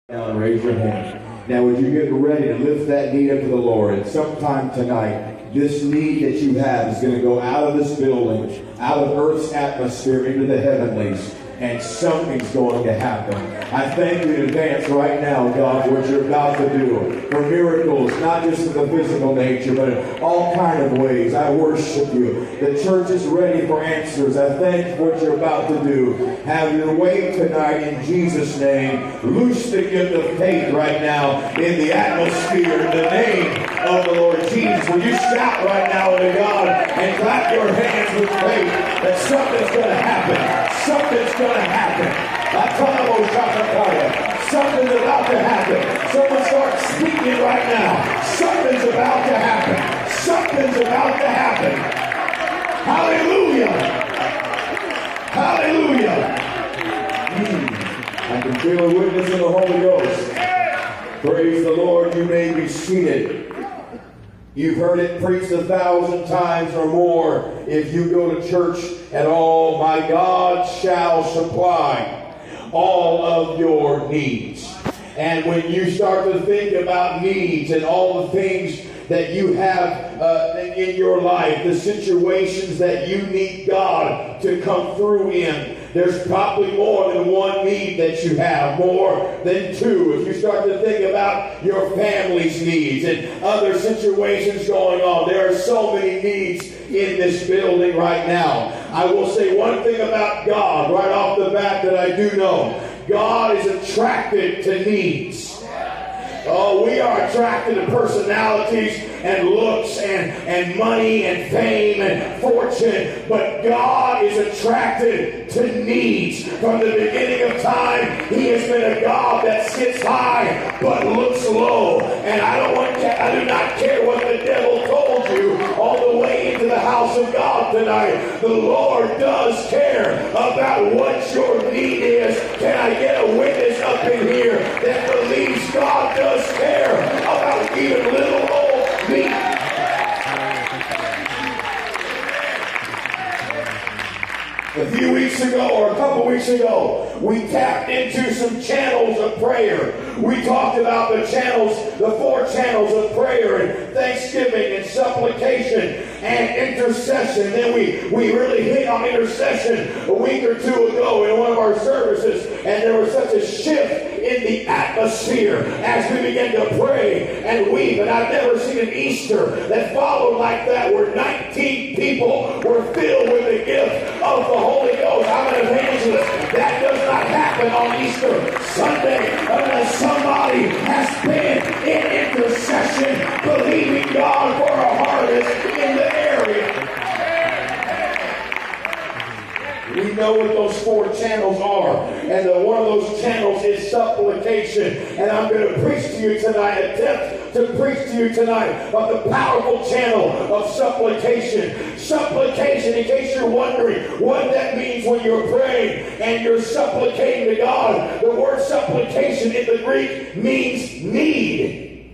Now and raise your hand. Now as you get ready to lift that need up to the Lord, and sometime tonight, this need that you have is going to go out of this building, out of Earth's atmosphere into the heavenlies, and something's going to happen. I thank you in advance right now, God, for what you're about to do. For miracles, not just in the physical nature, but in all kind of ways. I worship you. The church is ready for answers. I thank you for what you're about to do. Have your way tonight in Jesus' name. Loose the gift of faith right now in the atmosphere in the name of the Lord Jesus. Will you shout right now to God and clap your hands with faith that something's going to happen. Something's going to happen. Something's about to happen. Someone start speaking right now. Something's about to happen. Something's about to happen. Hallelujah. Hallelujah. I can feel a witness in the Holy Ghost. Praise the Lord. You may be seated. You've heard it preached 1,000 times or more. If you go to church at all, my God shall supply all of your needs. And when you start to think about needs and all the things that you have in your life, the situations that you need God to come through in, there's probably more than one need that you have, more than two. If you start to think about your family's needs and other situations going on, there are so many needs in this building right now. I will say one thing about God right off the bat that I do know. God is attracted to needs. Oh, we are attracted to personalities and looks and money and fame and fortune. But God is attracted to needs. From the beginning of time, He has been a God that sits high but looks low. And I do not care what the devil told you all the way into the house of God tonight. The Lord does care about what your need is. Can I get a witness up in here that believes God does care about even little old me? A few weeks ago, or a couple weeks ago, we tapped into some channels of prayer. We talked about the 4 channels of prayer and thanksgiving and supplication and intercession. Then we really hit on intercession a week or two ago in one of our services, and there was such a shift in the atmosphere as we began to pray and weep. And I've never seen an Easter that followed like that, where 19 people were filled with the gift of the Holy Ghost. I'm an evangelist. That does not happen on Easter Sunday unless somebody has been in intercession, believing God for a harvest in the area. We know what those 4 channels are. And one of those channels is supplication. And I'm going to preach to you tonight, attempt to preach to you tonight of the powerful channel of supplication. Supplication, in case you're wondering what that means when you're praying and you're supplicating to God. The word supplication in the Greek means need.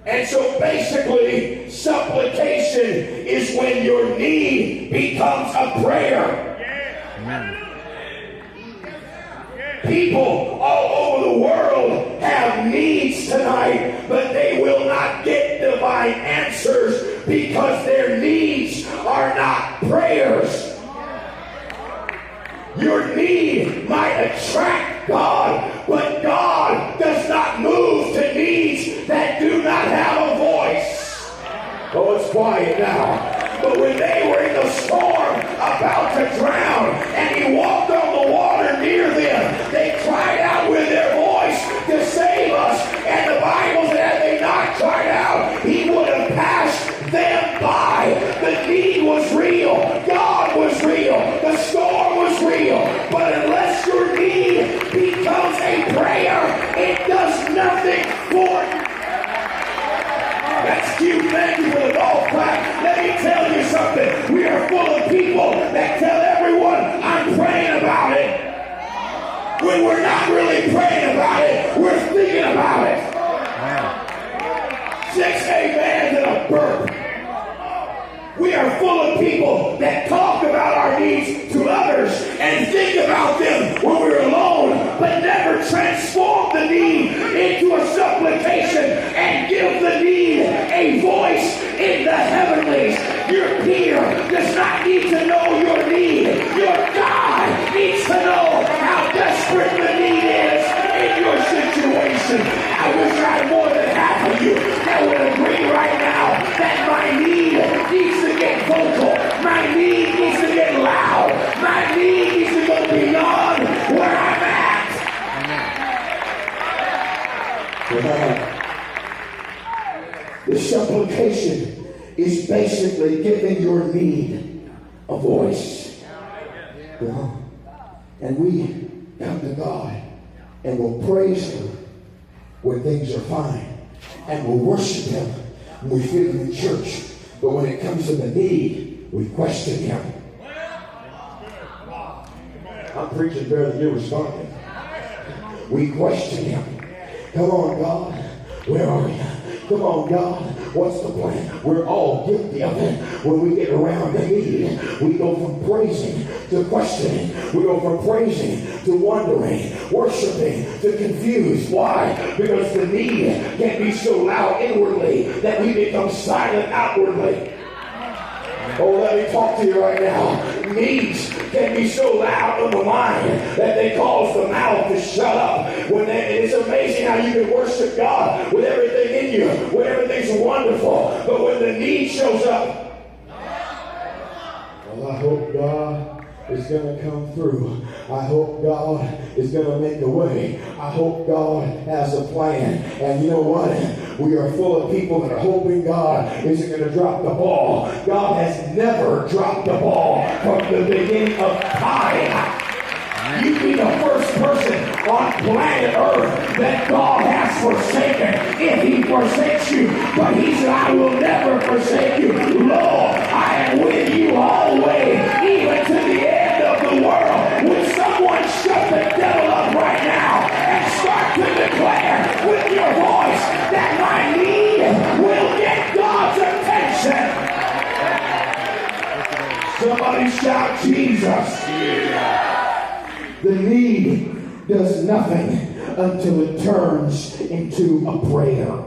And so basically, supplication is when your need becomes a prayer. People all over the world have needs tonight, but they will not get divine answers because their needs are not prayers. Your need might attract God, but God does not move to needs that do not have a voice. Oh, it's quiet now. But when they were in the storm about to drown and He walked on the water near them, they cried out with their voice to save us. And the Bible said had they not cried out, He would have passed them by. The need was real. God was real. The storm was real. But unless your need becomes a prayer, it does nothing for you. That's cute. Thank you for the golf clap. Let me tell you something. We are full of people that tell everyone, I'm praying about it. When the need into a supplication and give the need a voice in the heavenlies. Your peer does not need to know your need. Your God needs to know how desperate the need is in your situation. I wish I had more than half of you that would agree right now that my need needs to get vocal. My need needs to get loud. My need needs to go beyond where I'm at. The supplication is basically giving your need a voice. And we come to God and we'll praise Him when things are fine. And we'll worship Him when we feel in church. But when it comes to the need, we question Him. I'm preaching better than you're responding. We question Him. Come on, God. Where are you? Come on, God. What's the plan? We're all guilty of it. When we get around the need, we go from praising to questioning. We go from praising to wondering, worshiping to confused. Why? Because the need can be so loud inwardly that we become silent outwardly. Oh, let me talk to you right now. Needs can be so loud on the mind that they cause the mouth to shut up. It's amazing how you can worship God with everything in you, when everything's wonderful. But when the need shows up, well, I hope God is going to come through. I hope God is going to make a way. I hope God has a plan. And you know what? We are full of people that are hoping God isn't going to drop the ball. God has never dropped the ball from the beginning of time. You'd be the first person on planet Earth that God has forsaken if He forsakes you. But He said, I will never forsake you. Lo, I am with you always, even to the end of the world. Would someone shut the devil up right now and start to declare with your voice that my need will get God's attention? Somebody shout Jesus. The need does nothing until it turns into a prayer.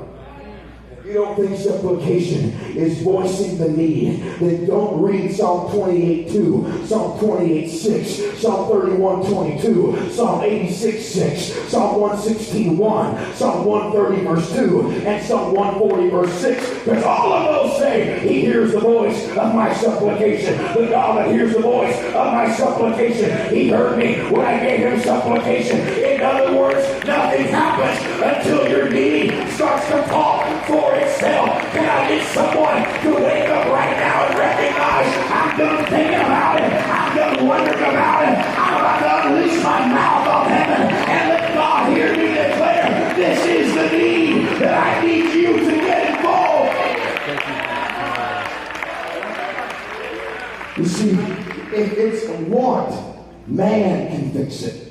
If you don't think supplication is voicing the need, then don't read Psalm 28:2, Psalm 28:6, Psalm 31:22, Psalm 86:6, Psalm 116:1, Psalm 130 verse 2, and Psalm 140 verse 6. Because all of those say, He hears the voice of my supplication. The God that hears the voice of my supplication, He heard me when I gave Him supplication. In other words, nothing happens until your need starts to talk for itself. Can I get someone to wake up right now and recognize I'm done thinking about it, I'm done wondering about it, I'm about to unleash my mouth on heaven and let God hear me declare, this is the need that I need you to get involved. You see, if it's a want, man can fix it.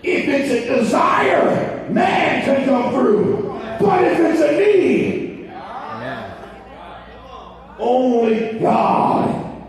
If it's a desire, man can come through. But if it's a need, only God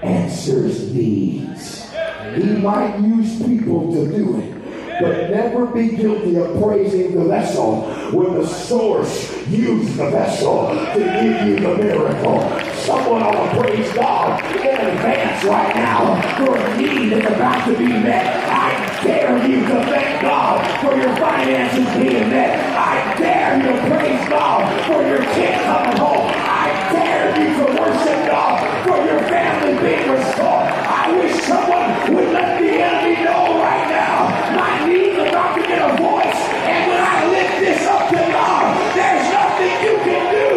answers needs. He might use people to do it, but never be guilty of praising the vessel when the source used the vessel to give you the miracle. Someone ought to praise God in advance right now for a need that's about to be met. I dare you to thank God for your finances being met. I dare you to praise God for your kid coming home. I dare you to worship God for your family being restored. I wish someone would let the enemy know right now, my need's about to get a voice, and when I lift this up to God, there's nothing you can do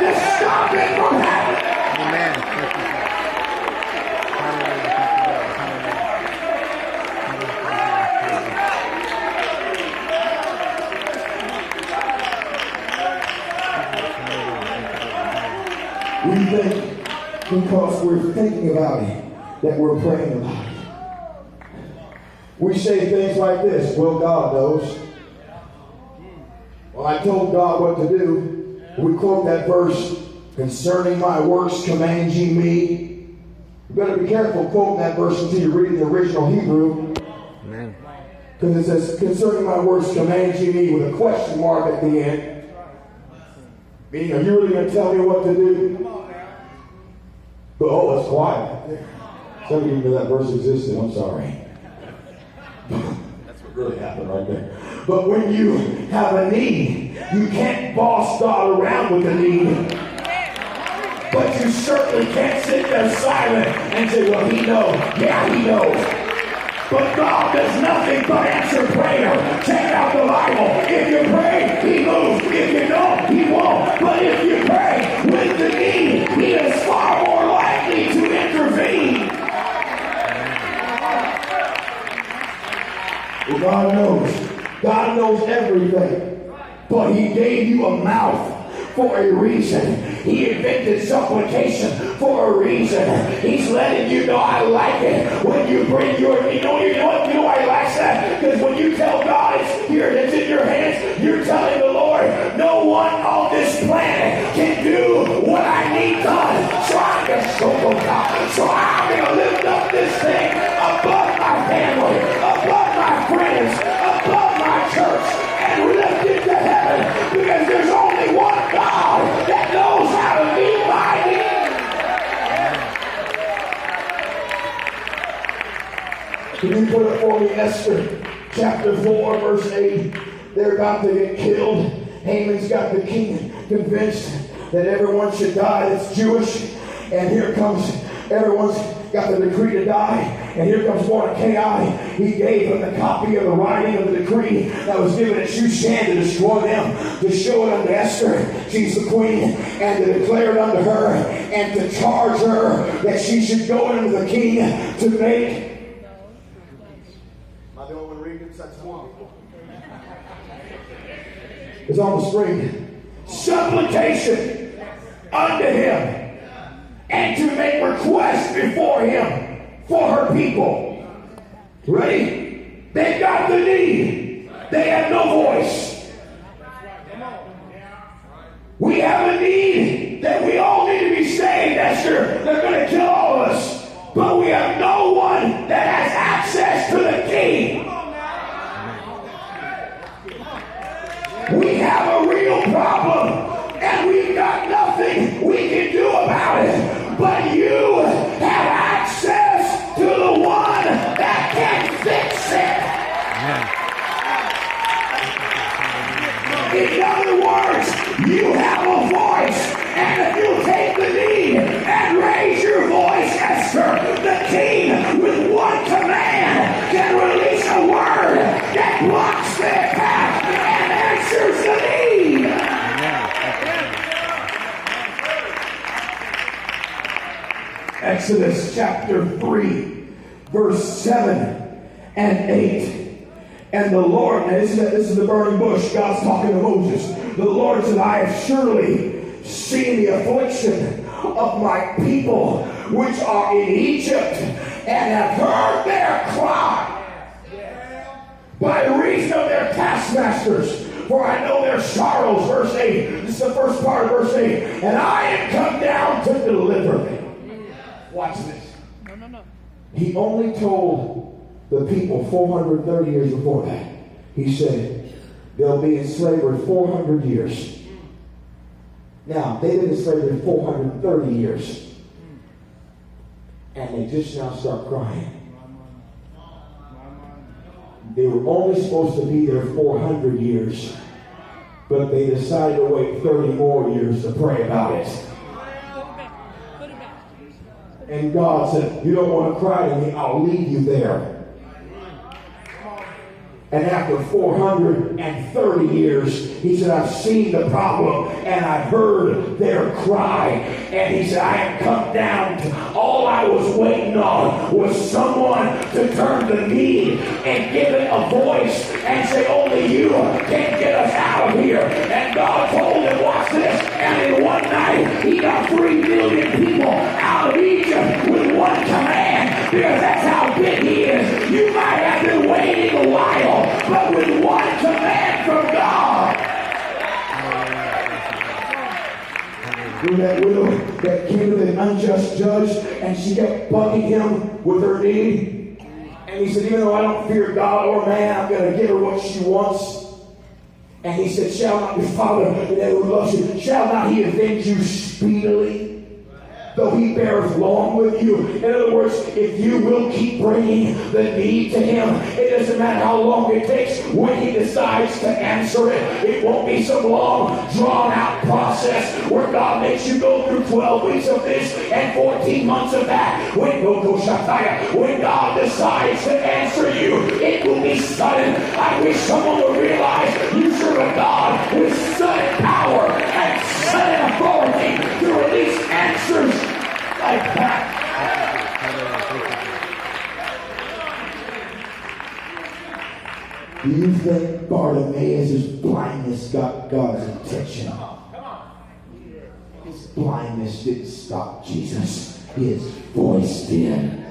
to stop it from happening. Amen. We think because we're thinking about it that we're praying about it. We say things like this, well, God knows. Well, I told God what to do. We quote that verse, concerning my works command ye me. You better be careful quoting that verse until you read the original Hebrew. Amen. Because it says, concerning my words, command you me with a question mark at the end. Meaning, are you really going to tell me what to do? But oh, it's quiet. Some of you know that verse existed. I'm sorry. That's what really happened right there. But when you have a need, you can't boss God around with the need. But you certainly can't sit there silent and say, well, he knows. Yeah, he knows. But God does nothing but answer prayer. Check out the Bible. If you pray, he moves. If you don't, he won't. But if you pray with the need, he is far more likely to intervene. Well, God knows. God knows everything. But he gave you a mouth for a reason. He invented supplication for a reason. He's letting you know, I like it when you bring your, you know why he likes that? Because when you tell God it's here, it's in your hands, you're telling the Lord, no one on this planet can do what I need done. So I'm going to lift up this thing above my family, above my friends, above my church, and lift it to heaven, because there's only one God that knows how to meet my needs. Can you put it for me, Esther, chapter 4, verse 8? They're about to get killed. Haman's got the king convinced that everyone should die that's Jewish. And here comes, everyone's got the decree to die. And here comes Mordecai. He gave him the copy of the writing of the decree that was given at Shushan to destroy them, to show it unto Esther, she's the queen, and to declare it unto her, and to charge her that she should go into the king to make. Am I the only one reading it? That's one. It's on the screen. Supplication unto him, and to make request before him for her people. Ready? They got the need. They have no voice. We have a need that we all need to be saved, Esther. They're going to kill all of us. But we have no one that has access to the key. We have a real problem, and we've got nothing we can do about it. But you have access to the one that can fix it. In other words, you have a voice, and if you take the lead and raise your voice, Esther, the king with one command can release a word that blocks their path and answers the need. Exodus chapter 3, verse 7 and 8. And the Lord, and this is the burning bush, God's talking to Moses. The Lord said, I have surely seen the affliction of my people which are in Egypt, and have heard their cry by reason of their taskmasters. For I know their sorrows, verse 8. This is the first part of verse 8. And I am come down to deliver them. Watch this. No. He only told the people 430 years before that. He said, they'll be in slavery 400 years. Now, they've been in slavery 430 years. And they just now start crying. They were only supposed to be there 400 years. But they decided to wait 30 more years to pray about it. And God said, you don't want to cry to me, I'll leave you there. And after 430 years, he said, I've seen the problem and I've heard their cry. And he said, I have come down to, all I was waiting on was someone to turn the knee and give it a voice and say, only you can get us out of here. And God told him, watch this. And in one night, he got 3 million people out of Egypt with one command, because that's how big he is. You might have been waiting a while, but with one command from God. With that widow that came to an unjust judge, and she kept bugging him with her need. And he said, even though I don't fear God or man, I'm going to give her what she wants. And he said, shall not the Father who loves you, shall not he avenge you speedily? Though he beareth long with you. In other words, if you will keep bringing the need to him, it doesn't matter how long it takes. When he decides to answer it, it won't be some long, drawn-out process where God makes you go through 12 weeks of this and 14 months of that. When God decides to answer you, it will be sudden. I wish someone would realize you serve a God with sudden power and sudden authority to release answers like that. Do you think Bartimaeus' blindness got God's attention? His blindness didn't stop Jesus. His voice did.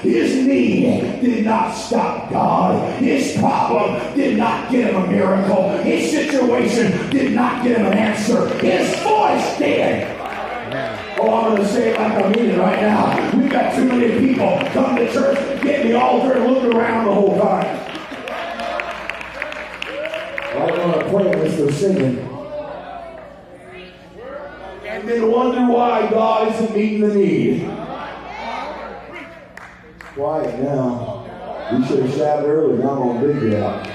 His need did not stop God. His problem did not get him a miracle. His situation did not get him an answer. His voice did. Oh, I'm going to say it like I mean it right now. We've got too many people come to church, get in the altar, and look around the whole time. I don't want to pray as they're singing. And then wonder why God isn't meeting the need. Quiet now. We should have shouted earlier. Now I'm going to dig it out.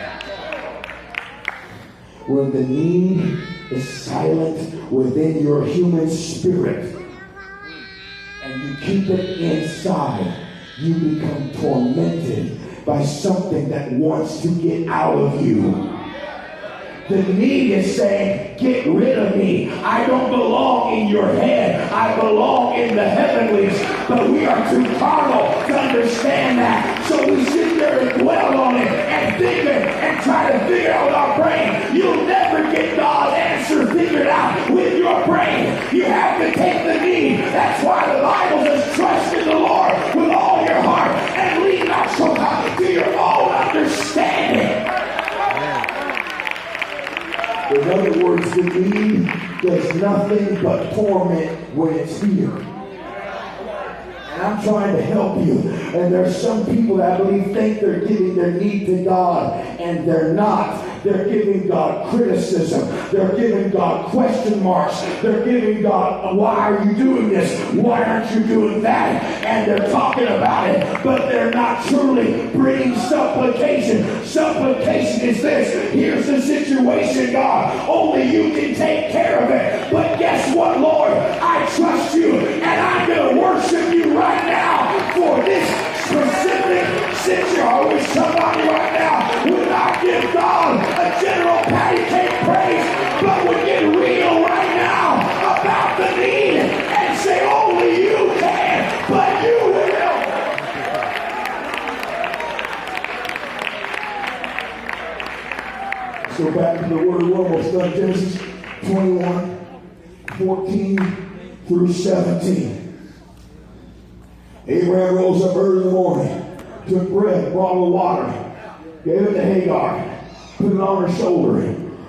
When the need is silent within your human spirit and you keep it inside, you become tormented by something that wants to get out of you. The need is saying, get rid of me. I don't belong in your head. I belong in the heavenlies. But we are too carnal to understand that. So we sit there and dwell on it and think it and try to figure out with our brain. You'll never get God's answer figured out with your brain. You have to take the need. That's why the Bible says, trust in the Lord with all your heart and lean not so high to your own understanding. In other words, the need does nothing but torment when it's here. And I'm trying to help you. And there's some people that I believe think they're giving their need to God, and they're not. They're giving God criticism. They're giving God question marks. They're giving God, why are you doing this? Why aren't you doing that? And they're talking about it, but they're not truly bringing supplication. Supplication is this. Here's the situation, God. Only you can take care of it. But guess what, Lord? I trust you, and I'm going to worship you right now for this specific situation. I wish somebody right now would not give God a general patty cake praise, but would get real right now about the need and say, only you can, but you will. Let's go back to the word. We're almost done. Genesis 21, 14 through 17. Abraham rose up early in the morning, took bread, a bottle of water, gave it to Hagar, put it on her shoulder,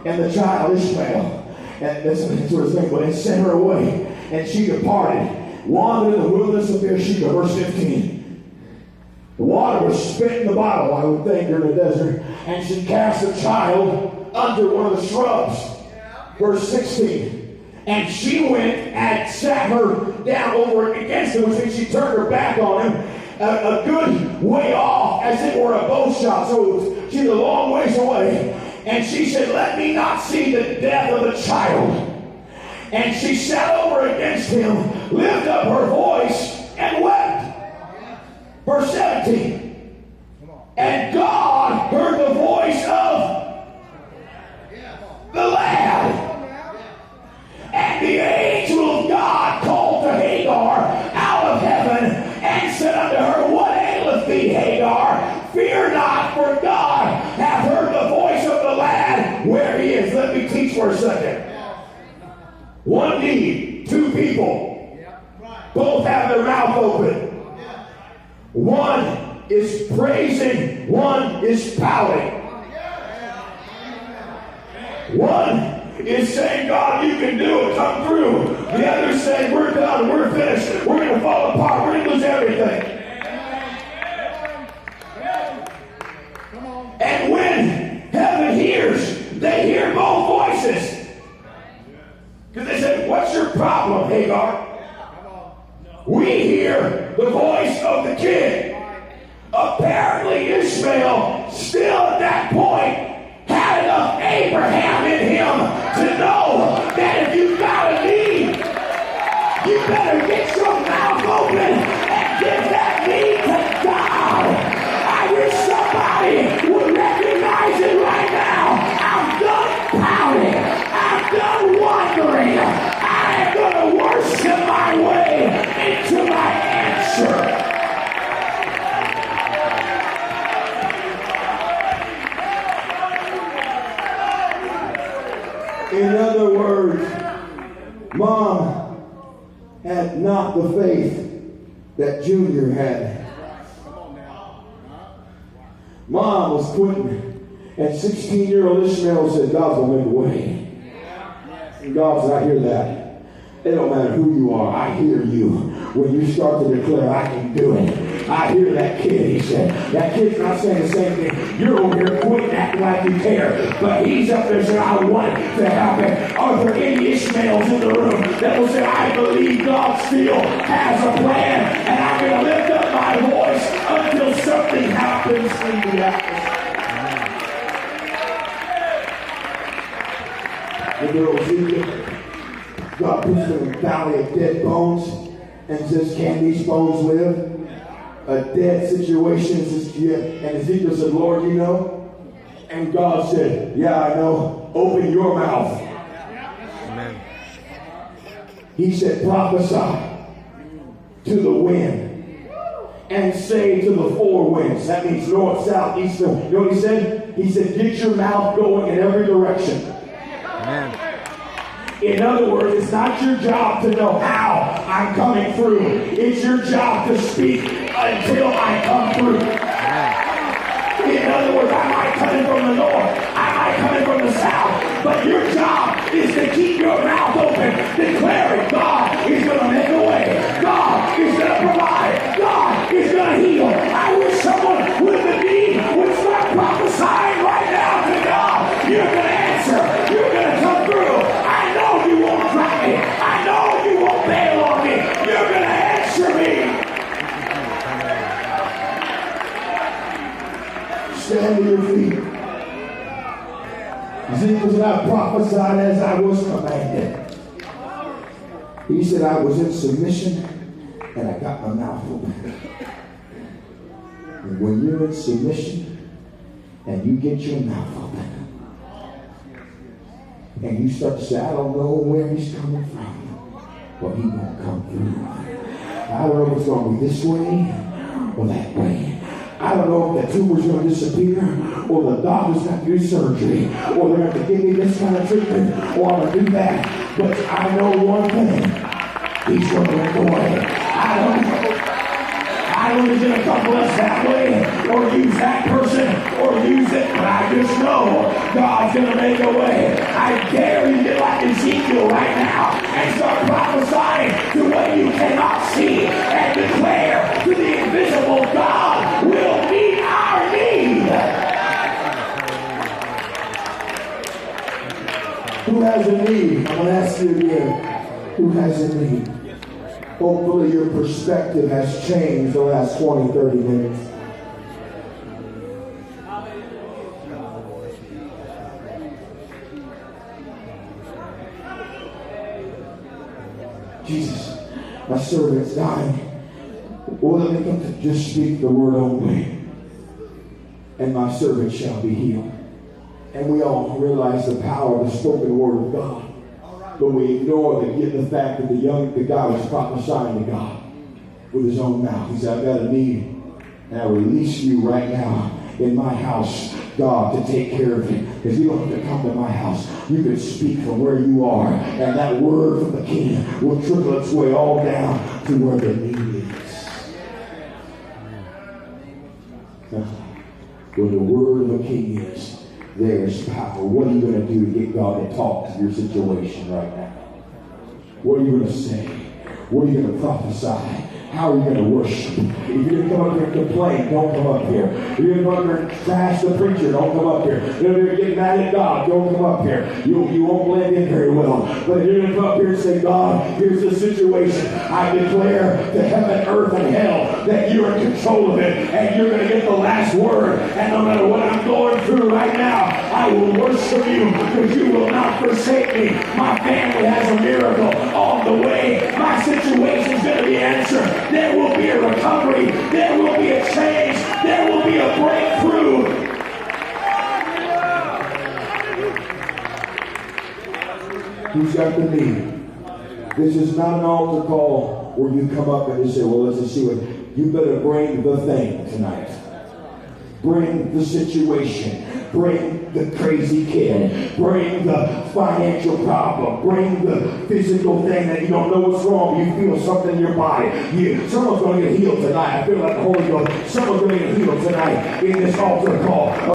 and the child Ishmael, and that's what his name was, and sent her away. And she departed, wandered in the wilderness of Beersheba. Verse 15. The water was spent in the bottle, I would think, during the desert, and she cast the child under one of the shrubs. Verse 16. And she went and sat her down over against him, which means she turned her back on him a good way off, as it were a bow shot. So she's a long ways away. And she said, let me not see the death of the child. And she sat over against him, lifted up her voice, and wept. Verse 17. And God heard the voice of the lad. And the angel of God called to Hagar out of heaven and said unto her, what aileth thee, Hagar? Fear not, for God hath heard the voice of the lad where he is. Let me teach for a second. One need, two people. Both have their mouth open. One is praising, one is pouting. One is saying, God, you can do it. Come through. The other is saying, we're done. We're finished. We're going to fall apart. We're going to lose everything. And when heaven hears, they hear both voices. Because they said, what's your problem, Hagar? We hear the voice of the king. Apparently Ishmael, still at that point, had enough Abraham in him to know that if you've got a need, you better get your mouth open and give that need to God. I wish somebody would recognize it right now. I'm done pouting. I'm done wondering. I am going to worship my way into my answer. In other words, Mom had not the faith that Junior had. Mom was quitting, and 16-year-old Ishmael said, God's going to make a way. And God said, I hear that. It don't matter who you are. I hear you. When you start to declare, I can do it. I hear that kid, he said. That kid's not saying the same thing. You're over here quitting acting like you care. But he's up there saying, I want to happen. Are there any Ishmaels in the room that will say, I believe God still has a plan, and I'm going to lift up my voice until something happens in the atmosphere. The girl Ezekiel, God puts them in the valley of dead bones and says, can these bones live? A dead situation. Says, yeah. And Ezekiel said, Lord, you know? And God said, yeah, I know. Open your mouth. Amen. He said, prophesy to the wind and say to the four winds. That means north, south, east, and west. You know what he said? He said, get your mouth going in every direction. Amen. In other words, it's not your job to know how I'm coming through. It's your job to speak until I come through. In other words, I might come in from the north. I might come in from the south. But your job is to keep your mouth open, declaring God is going to make a way. God is going to provide. God is going to heal. I wish someone with a need would start prophesying right now to God. You're going to answer. You're going to come through. I know you won't drop me. I know you won't bail on me. You're going to answer me. Stand to your feet. Ezekiel said, I prophesied as I was commanded. He said, I was in submission and I got my mouth open. And when you're in submission and you get your mouth open and you start to say, I don't know where he's coming from, but he won't come through. I don't know if it's going to be this way or that way. I don't know if the tumor's going to disappear, or the doctor's going to do surgery, or they're going to give me this kind of treatment, or I'm going to do that. But I know one thing. He's going to make a way. I don't know if he's going to come bless that way, or use that person, or use it, but I just know God's going to make a way. I dare you to get like Ezekiel right now and start prophesying to what you cannot see and declare to the invisible God will meet our need. Who has a need? I'm going to ask you again. Who has a need? Hopefully your perspective has changed the last 20, 30 minutes. Jesus, my servant's dying. Well, let me come to just speak the word only, and my servant shall be healed. And we all realize the power of the spoken word of God. But we ignore the fact that the guy was prophesying to God with his own mouth. He said, I've got a need, and I release you right now in my house, God, to take care of it. Because you don't have to come to my house. You can speak from where you are, and that word from the king will trickle its way all down to where the need is. Where the word of the king is, there's power. What are you going to do to get God to talk to your situation right now? What are you going to say? What are you going to prophesy? How are you going to worship? If you're going to come up here and complain, don't come up here. If you're going to come up here and trash the preacher, don't come up here. If you're going to get mad at God, don't come up here. You won't blend in very well. But if you're going to come up here and say, God, here's the situation. I declare to heaven, earth, and hell that you're in control of it, and you're going to get the last word. And no matter what I'm going through right now, I will worship you because you will not forsake me. My family has a miracle on the way. My situation's going to be answered. There will be a recovery. There will be a change. There will be a breakthrough. Who's got the need? This is not an altar call where you come up and you say, well, let's just see what. You better bring the thing tonight. Bring the situation. Bring the crazy kid. Bring the financial problem. Bring the physical thing that you don't know what's wrong. You feel something in your body. Someone's going to get healed tonight. I feel like the Holy Ghost. Someone's going to get healed tonight in this altar call.